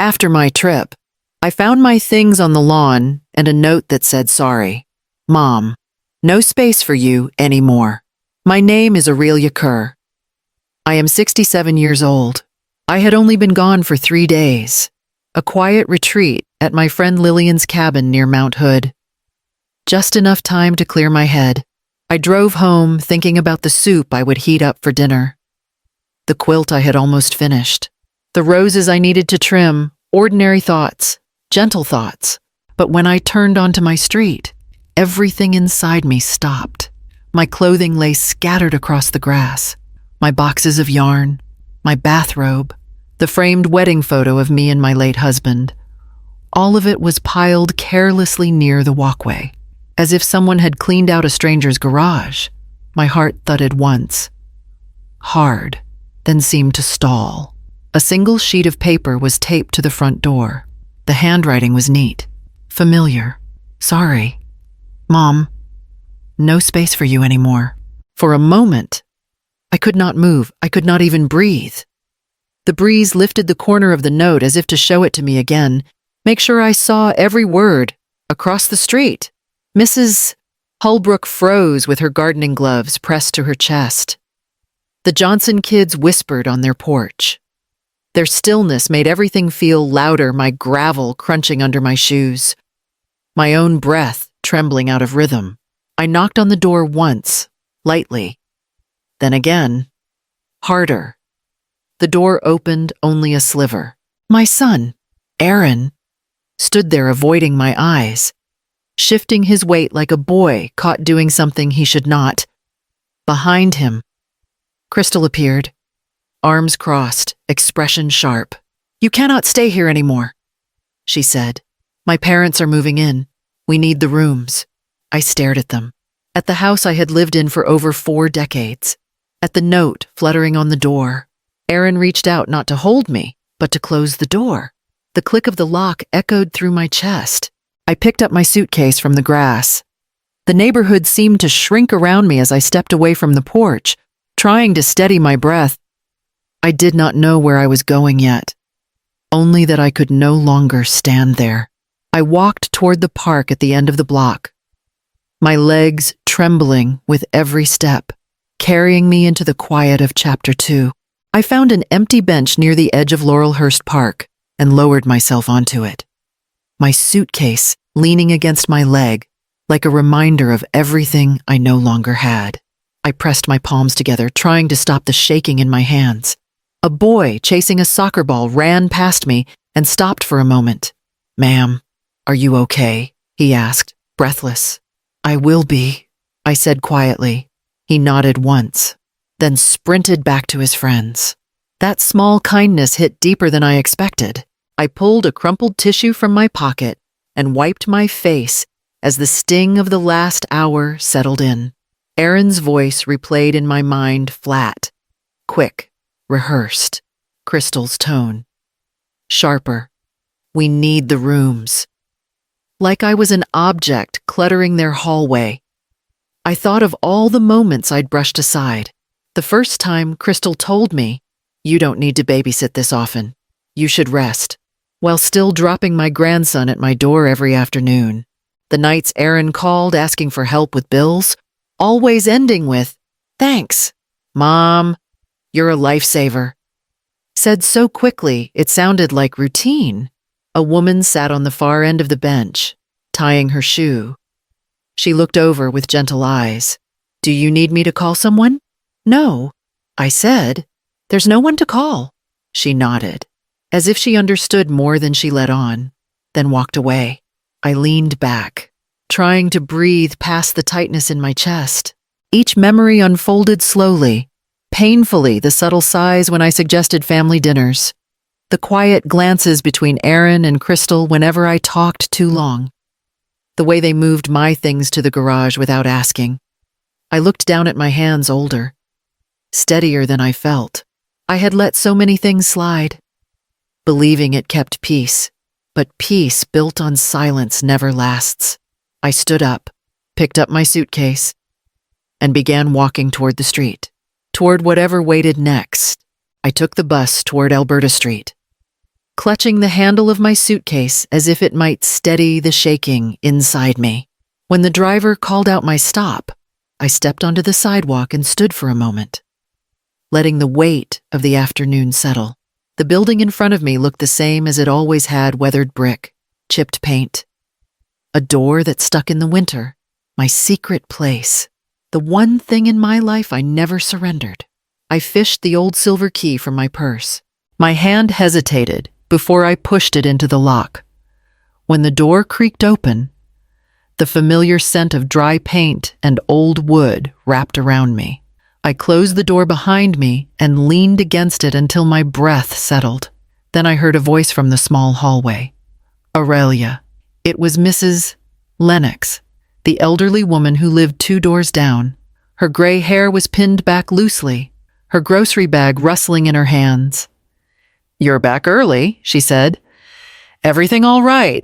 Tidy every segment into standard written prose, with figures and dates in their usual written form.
After my trip, I found my things on the lawn and a note that said, "Sorry, Mom, no space for you anymore. My name is Aurelia Kerr. I am 67 years old. I had only been gone for 3 days. A quiet retreat at my friend Lillian's cabin near Mount Hood. Just enough time to clear my head. I drove home thinking about the soup I would heat up for dinner. The quilt I had almost finished. The roses I needed to trim, ordinary thoughts, gentle thoughts. But when I turned onto my street, everything inside me stopped. My clothing lay scattered across the grass. My boxes of yarn, my bathrobe, the framed wedding photo of me and my late husband. All of it was piled carelessly near the walkway, as if someone had cleaned out a stranger's garage. My heart thudded once, hard, then seemed to stall. A single sheet of paper was taped to the front door. The handwriting was neat, familiar. "Sorry, Mom, no space for you anymore." For a moment, I could not move. I could not even breathe. The breeze lifted the corner of the note as if to show it to me again, make sure I saw every word. Across the street, Mrs. Holbrook froze with her gardening gloves pressed to her chest. The Johnson kids whispered on their porch. Their stillness made everything feel louder, my gravel crunching under my shoes, my own breath trembling out of rhythm. I knocked on the door once, lightly, then again, harder. The door opened only a sliver. My son, Aaron, stood there avoiding my eyes, shifting his weight like a boy caught doing something he should not. Behind him, Crystal appeared, arms crossed, expression sharp. "You cannot stay here anymore," she said. "My parents are moving in. We need the rooms." I stared at them, at the house I had lived in for over 4 decades, at the note fluttering on the door. Aaron reached out not to hold me, but to close the door. The click of the lock echoed through my chest. I picked up my suitcase from the grass. The neighborhood seemed to shrink around me as I stepped away from the porch, trying to steady my breath. I did not know where I was going yet, only that I could no longer stand there. I walked toward the park at the end of the block, my legs trembling with every step, carrying me into the quiet of Chapter 2. I found an empty bench near the edge of Laurelhurst Park and lowered myself onto it, my suitcase leaning against my leg like a reminder of everything I no longer had. I pressed my palms together, trying to stop the shaking in my hands. A boy chasing a soccer ball ran past me and stopped for a moment. "Ma'am, are you okay?" he asked, breathless. "I will be," I said quietly. He nodded once, then sprinted back to his friends. That small kindness hit deeper than I expected. I pulled a crumpled tissue from my pocket and wiped my face as the sting of the last hour settled in. Aaron's voice replayed in my mind flat, quick, rehearsed. Crystal's tone, sharper. "We need the rooms." Like I was an object cluttering their hallway. I thought of all the moments I'd brushed aside. The first time Crystal told me, "You don't need to babysit this often. You should rest," while still dropping my grandson at my door every afternoon. The nights Aaron called asking for help with bills, always ending with, "Thanks, Mom, you're a lifesaver." Said so quickly it sounded like routine. A woman sat on the far end of the bench, tying her shoe. She looked over with gentle eyes. "Do you need me to call someone?" "No," I said. "There's no one to call." She nodded, as if she understood more than she let on, then walked away. I leaned back, trying to breathe past the tightness in my chest. Each memory unfolded slowly, painfully, the subtle sighs when I suggested family dinners, the quiet glances between Aaron and Crystal whenever I talked too long, the way they moved my things to the garage without asking. I looked down at my hands, older, steadier than I felt. I had let so many things slide, believing it kept peace, but peace built on silence never lasts. I stood up, picked up my suitcase, and began walking toward the street, toward whatever waited next. I took the bus toward Alberta Street. clutching the handle of my suitcase as if it might steady the shaking inside me. When the driver called out my stop, I stepped onto the sidewalk and stood for a moment, letting the weight of the afternoon settle. The building in front of me looked the same as it always had: weathered brick, chipped paint, a door that stuck in the winter, my secret place, the one thing in my life I never surrendered. I fished the old silver key from my purse. My hand hesitated before I pushed it into the lock. When the door creaked open, the familiar scent of dry paint and old wood wrapped around me. I closed the door behind me and leaned against it until my breath settled. Then I heard a voice from the small hallway. Aurelia. It was Mrs. Lennox, the elderly woman who lived 2 doors down. Her gray hair was pinned back loosely, her grocery bag rustling in her hands. "You're back early," she said. "Everything all right?"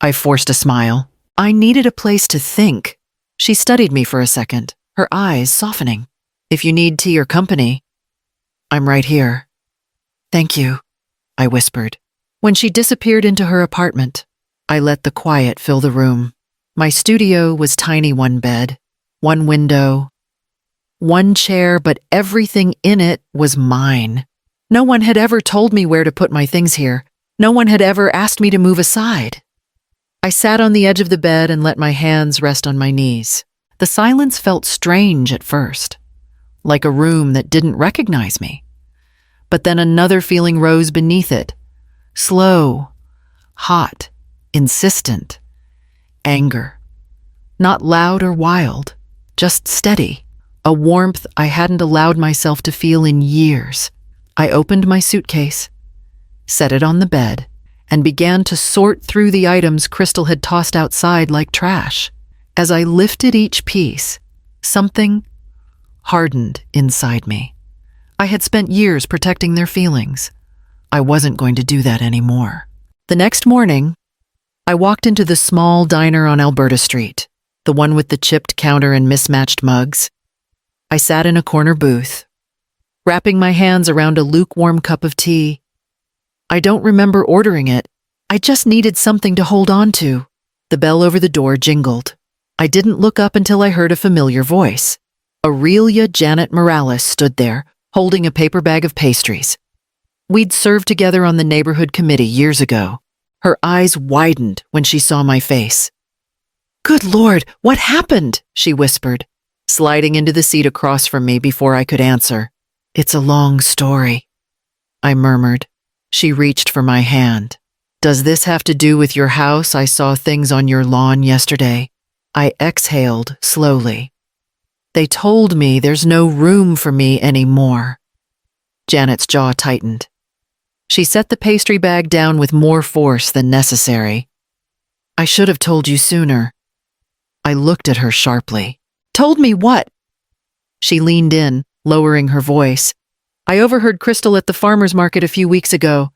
I forced a smile. I needed a place to think. She studied me for a second, her eyes softening. "If you need tea or company, I'm right here." "Thank you," I whispered. When she disappeared into her apartment, I let the quiet fill the room. My studio was tiny: 1 bed, 1 window, 1 chair, but everything in it was mine. No one had ever told me where to put my things here. No one had ever asked me to move aside. I sat on the edge of the bed and let my hands rest on my knees. The silence felt strange at first, like a room that didn't recognize me. But then another feeling rose beneath it. Slow, hot, insistent. Anger. Not loud or wild, just steady. A warmth I hadn't allowed myself to feel in years. I opened my suitcase, set it on the bed, and began to sort through the items Crystal had tossed outside like trash. As I lifted each piece, something hardened inside me. I had spent years protecting their feelings. I wasn't going to do that anymore. The next morning, I walked into the small diner on Alberta Street, the one with the chipped counter and mismatched mugs. I sat in a corner booth, wrapping my hands around a lukewarm cup of tea. I don't remember ordering it. I just needed something to hold on to. The bell over the door jingled. I didn't look up until I heard a familiar voice. Aurelia Janet Morales stood there, holding a paper bag of pastries. We'd served together on the neighborhood committee years ago. Her eyes widened when she saw my face. "Good Lord, what happened?" she whispered, sliding into the seat across from me before I could answer. "It's a long story," I murmured. She reached for my hand. "Does this have to do with your house? I saw things on your lawn yesterday." I exhaled slowly. "They told me there's no room for me anymore." Janet's jaw tightened. She set the pastry bag down with more force than necessary. "I should have told you sooner." I looked at her sharply. "Told me what?" She leaned in, lowering her voice. "I overheard Crystal at the farmer's market a few weeks ago.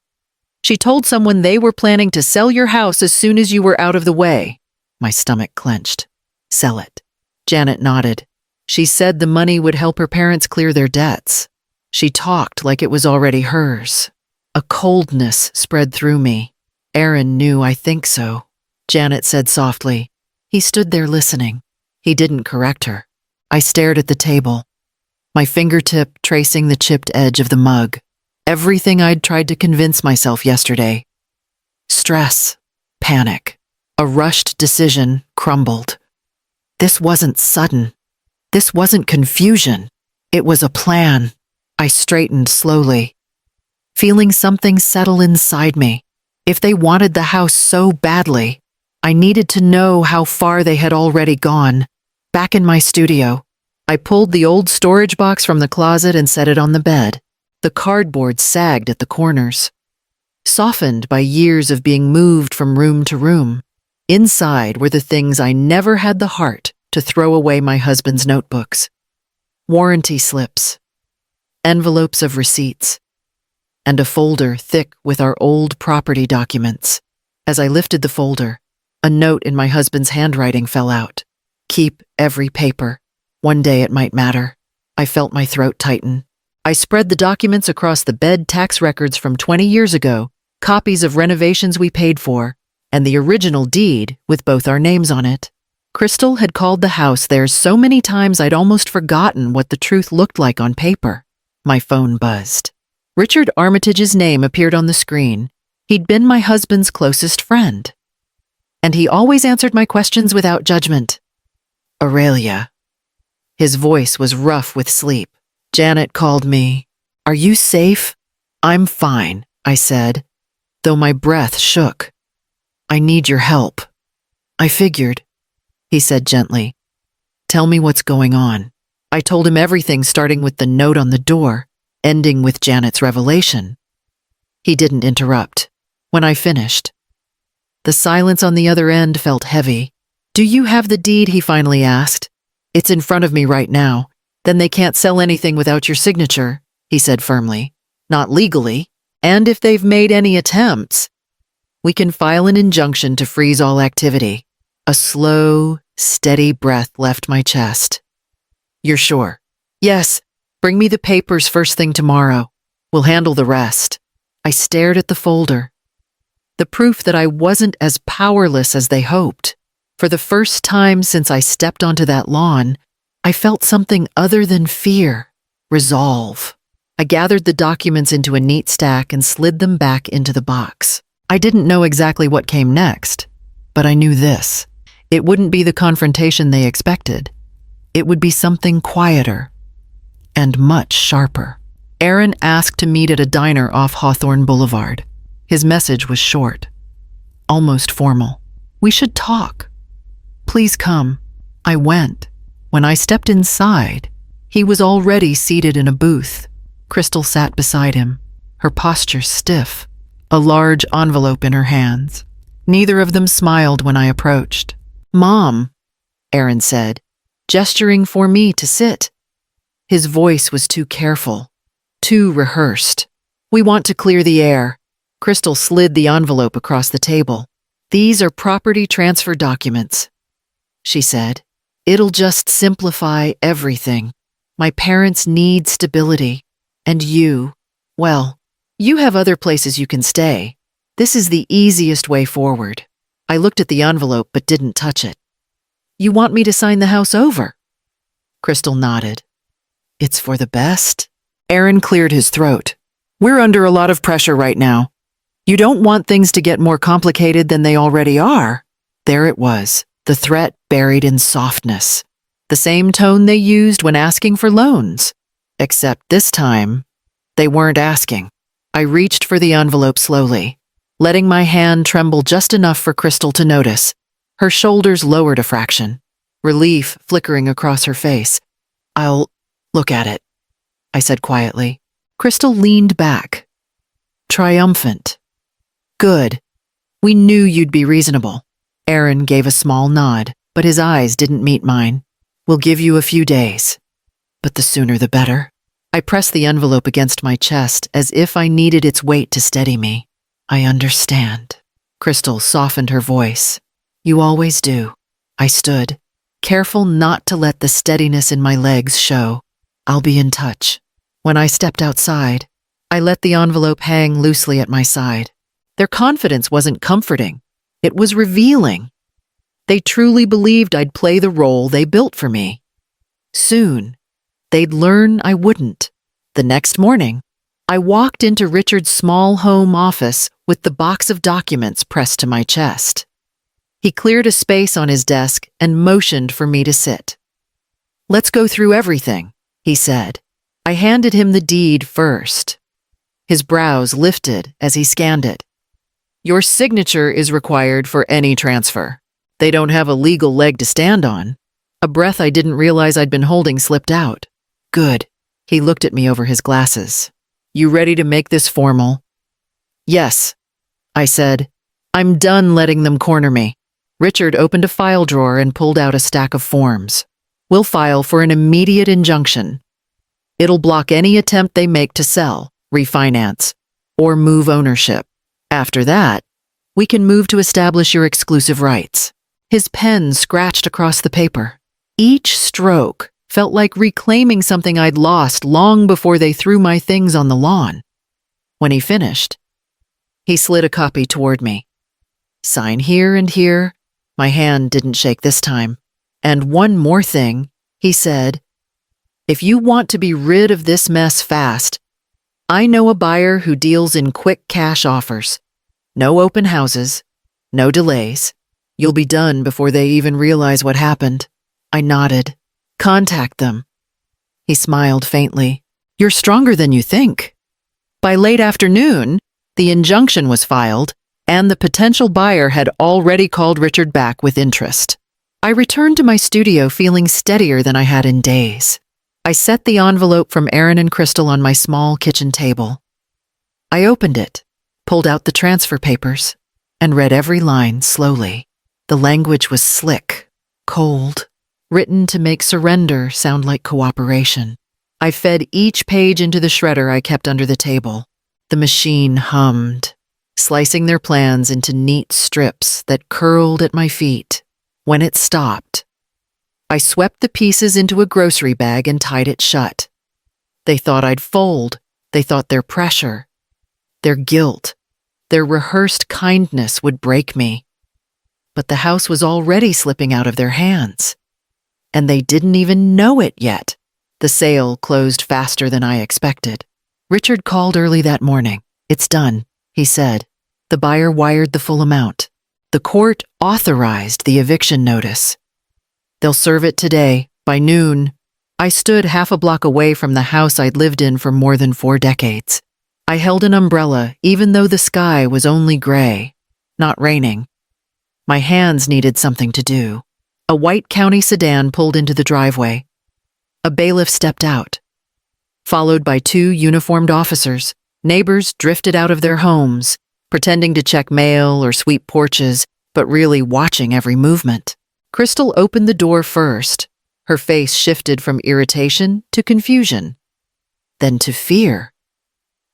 She told someone they were planning to sell your house as soon as you were out of the way." My stomach clenched. "Sell it." Janet nodded. "She said the money would help her parents clear their debts." She talked like it was already hers. A coldness spread through me. "Aaron knew, I think so," Janet said softly. He stood there listening. He didn't correct her. I stared at the table, my fingertip tracing the chipped edge of the mug. Everything I'd tried to convince myself yesterday. Stress, panic, a rushed decision crumbled. This wasn't sudden. This wasn't confusion. It was a plan. I straightened slowly, feeling something settle inside me. If they wanted the house so badly, I needed to know how far they had already gone. Back in my studio, I pulled the old storage box from the closet and set it on the bed. The cardboard sagged at the corners, softened by years of being moved from room to room. Inside were the things I never had the heart to throw away: my husband's notebooks, warranty slips, envelopes of receipts, and a folder thick with our old property documents. As I lifted the folder, a note in my husband's handwriting fell out. "Keep every paper. One day it might matter." I felt my throat tighten. I spread the documents across the bed: tax records from 20 years ago, copies of renovations we paid for, and the original deed with both our names on it. Crystal had called the house theirs so many times I'd almost forgotten what the truth looked like on paper. My phone buzzed. Richard Armitage's name appeared on the screen. He'd been my husband's closest friend. And he always answered my questions without judgment. Aurelia. His voice was rough with sleep. Janet called me. Are you safe? I'm fine, I said, though my breath shook. I need your help. I figured, he said gently. Tell me what's going on. I told him everything, starting with the note on the door, ending with Janet's revelation. He didn't interrupt. When I finished, the silence on the other end felt heavy. Do you have the deed? He finally asked. It's in front of me right now. Then they can't sell anything without your signature, he said firmly. Not legally. And if they've made any attempts, we can file an injunction to freeze all activity. A slow, steady breath left my chest. You're sure? Yes. Bring me the papers first thing tomorrow. We'll handle the rest. I stared at the folder. The proof that I wasn't as powerless as they hoped. For the first time since I stepped onto that lawn, I felt something other than fear. Resolve. I gathered the documents into a neat stack and slid them back into the box. I didn't know exactly what came next, but I knew this. It wouldn't be the confrontation they expected. It would be something quieter and much sharper. Aaron asked to meet at a diner off Hawthorne Boulevard. His message was short, almost formal. We should talk. Please come. I went. When I stepped inside, he was already seated in a booth. Crystal sat beside him, her posture stiff, a large envelope in her hands. Neither of them smiled when I approached. Mom, Aaron said, gesturing for me to sit. His voice was too careful, too rehearsed. We want to clear the air. Crystal slid the envelope across the table. These are property transfer documents, she said. It'll just simplify everything. My parents need stability. And you, well, you have other places you can stay. This is the easiest way forward. I looked at the envelope but didn't touch it. You want me to sign the house over? Crystal nodded. It's for the best. Aaron cleared his throat. We're under a lot of pressure right now. You don't want things to get more complicated than they already are. There it was, the threat buried in softness. The same tone they used when asking for loans. Except this time, they weren't asking. I reached for the envelope slowly, letting my hand tremble just enough for Crystal to notice. Her shoulders lowered a fraction, relief flickering across her face. I'll look at it, I said quietly. Crystal leaned back, triumphant. Good. We knew you'd be reasonable. Aaron gave a small nod, but his eyes didn't meet mine. We'll give you a few days, but the sooner the better. I pressed the envelope against my chest as if I needed its weight to steady me. I understand. Crystal softened her voice. You always do. I stood, careful not to let the steadiness in my legs show. I'll be in touch. When I stepped outside, I let the envelope hang loosely at my side. Their confidence wasn't comforting. It was revealing. They truly believed I'd play the role they built for me. Soon, they'd learn I wouldn't. The next morning, I walked into Richard's small home office with the box of documents pressed to my chest. He cleared a space on his desk and motioned for me to sit. Let's go through everything, he said. I handed him the deed first. His brows lifted as he scanned it. Your signature is required for any transfer. They don't have a legal leg to stand on. A breath I didn't realize I'd been holding slipped out. Good. He looked at me over his glasses. You ready to make this formal? Yes, I said. I'm done letting them corner me. Richard opened a file drawer and pulled out a stack of forms. We'll file for an immediate injunction. It'll block any attempt they make to sell, refinance, or move ownership. After that, we can move to establish your exclusive rights. His pen scratched across the paper. Each stroke felt like reclaiming something I'd lost long before they threw my things on the lawn. When he finished, He slid a copy toward me. Sign here and here. My hand didn't shake this time. And one more thing, he said. If you want to be rid of this mess fast, I know a buyer who deals in quick cash offers. No open houses, no delays. You'll be done before they even realize what happened. I nodded. Contact them. He smiled faintly. You're stronger than you think. By late afternoon, the injunction was filed, and the potential buyer had already called Richard back with interest. I returned to my studio feeling steadier than I had in days. I set the envelope from Aaron and Crystal on my small kitchen table. I opened it, pulled out the transfer papers, and read every line slowly. The language was slick, cold, written to make surrender sound like cooperation. I fed each page into the shredder I kept under the table. The machine hummed, slicing their plans into neat strips that curled at my feet. When it stopped, I swept the pieces into a grocery bag and tied it shut. They thought I'd fold. They thought their pressure, their guilt, their rehearsed kindness would break me. But the house was already slipping out of their hands. And they didn't even know it yet. The sale closed faster than I expected. Richard called early that morning. It's done, he said. The buyer wired the full amount. The court authorized the eviction notice. They'll serve it today, by noon. I stood half a block away from the house I'd lived in for more than 4 decades. I held an umbrella even though the sky was only gray, not raining. My hands needed something to do. A white county sedan pulled into the driveway. A bailiff stepped out. Followed by 2 uniformed officers, neighbors drifted out of their homes, pretending to check mail or sweep porches, but really watching every movement. Crystal opened the door first. Her face shifted from irritation to confusion, then to fear.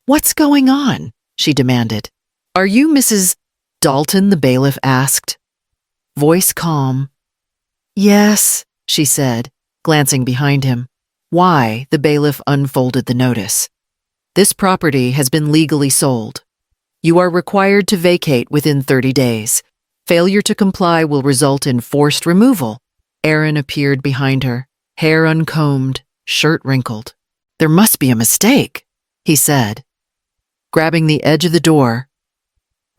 What's going on? She demanded. Are you Mrs. Dalton? The bailiff asked. Voice calm. Yes, she said, glancing behind him. Why? The bailiff unfolded the notice. This property has been legally sold. You are required to vacate within 30 days. Failure to comply will result in forced removal. Aaron appeared behind her, hair uncombed, shirt wrinkled. There must be a mistake, he said, grabbing the edge of the door.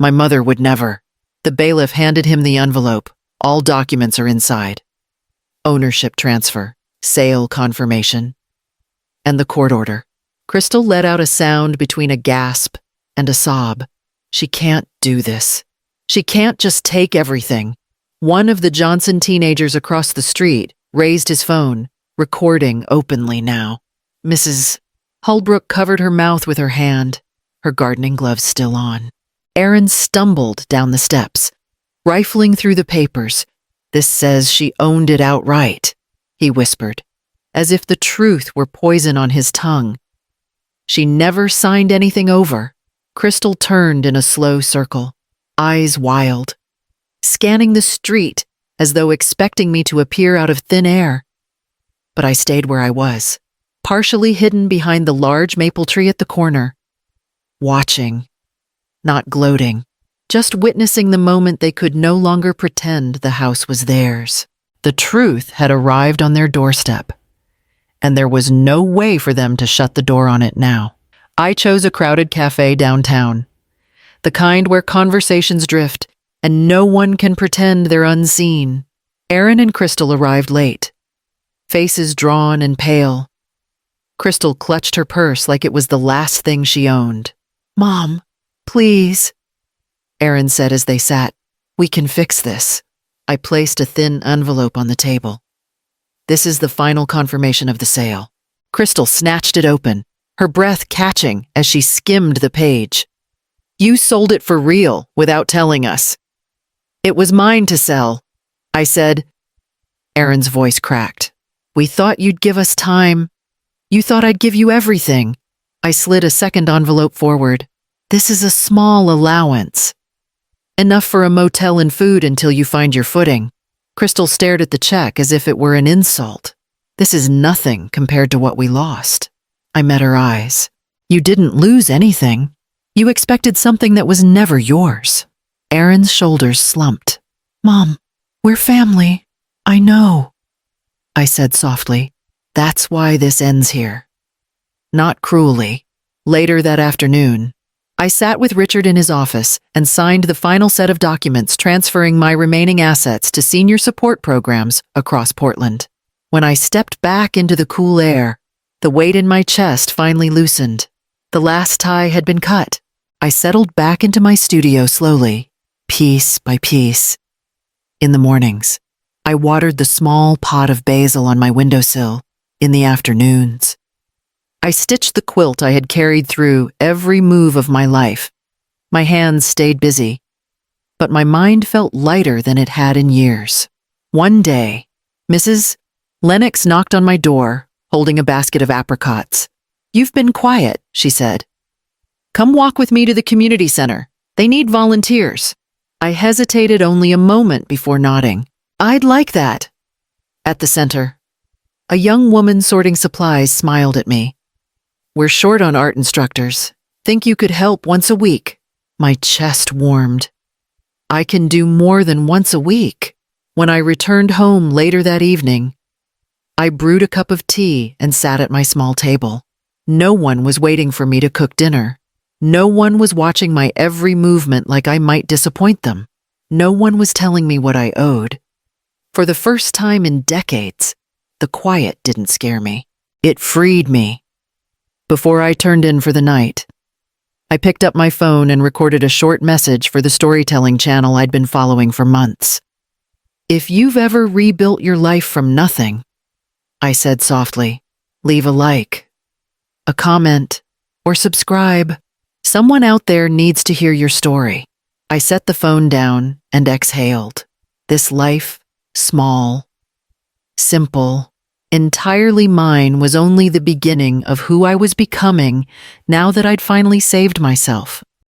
My mother would never. The bailiff handed him the envelope. All documents are inside. Ownership transfer, sale confirmation, and the court order. Crystal let out a sound between a gasp and a sob. She can't do this. She can't just take everything. One of the Johnson teenagers across the street raised his phone, recording openly now. Mrs. Holbrook covered her mouth with her hand, her gardening gloves still on. Aaron stumbled down the steps, rifling through the papers. This says she owned it outright, he whispered, as if the truth were poison on his tongue. She never signed anything over. Crystal turned in a slow circle, eyes wild, scanning the street as though expecting me to appear out of thin air. But I stayed where I was, partially hidden behind the large maple tree at the corner, watching, not gloating, just witnessing the moment they could no longer pretend the house was theirs. The truth had arrived on their doorstep, and there was no way for them to shut the door on it now. I chose a crowded cafe downtown, the kind where conversations drift and no one can pretend they're unseen. Aaron and Crystal arrived late, faces drawn and pale. Crystal clutched her purse like it was the last thing she owned. Mom, please, Aaron said as they sat. We can fix this. I placed a thin envelope on the table. This is the final confirmation of the sale. Crystal snatched it open, her breath catching as she skimmed the page. You sold it for real without telling us. It was mine to sell, I said. Aaron's voice cracked. We thought you'd give us time. You thought I'd give you everything. I slid a second envelope forward. This is a small allowance. Enough for a motel and food until you find your footing. Crystal stared at the check as if it were an insult. This is nothing compared to what we lost. I met her eyes. You didn't lose anything. You expected something that was never yours. Aaron's shoulders slumped. Mom, we're family. I know, I said softly. That's why this ends here. Not cruelly. Later that afternoon, I sat with Richard in his office and signed the final set of documents transferring my remaining assets to senior support programs across Portland. When I stepped back into the cool air, the weight in my chest finally loosened. The last tie had been cut. I settled back into my studio slowly, piece by piece. In the mornings, I watered the small pot of basil on my windowsill. In the afternoons, I stitched the quilt I had carried through every move of my life. My hands stayed busy, but my mind felt lighter than it had in years. One day, Mrs. Lennox knocked on my door, holding a basket of apricots. You've been quiet, she said. Come walk with me to the community center. They need volunteers. I hesitated only a moment before nodding. I'd like that. At the center, a young woman sorting supplies smiled at me. We're short on art instructors. Think you could help once a week? My chest warmed. I can do more than once a week. When I returned home later that evening, I brewed a cup of tea and sat at my small table. No one was waiting for me to cook dinner. No one was watching my every movement like I might disappoint them. No one was telling me what I owed. For the first time in decades, the quiet didn't scare me. It freed me. Before I turned in for the night, I picked up my phone and recorded a short message for the storytelling channel I'd been following for months. If you've ever rebuilt your life from nothing, I said softly, leave a like, a comment, or subscribe. Someone out there needs to hear your story. I set the phone down and exhaled. This life, small, simple, entirely mine, was only the beginning of who I was becoming now that I'd finally saved myself.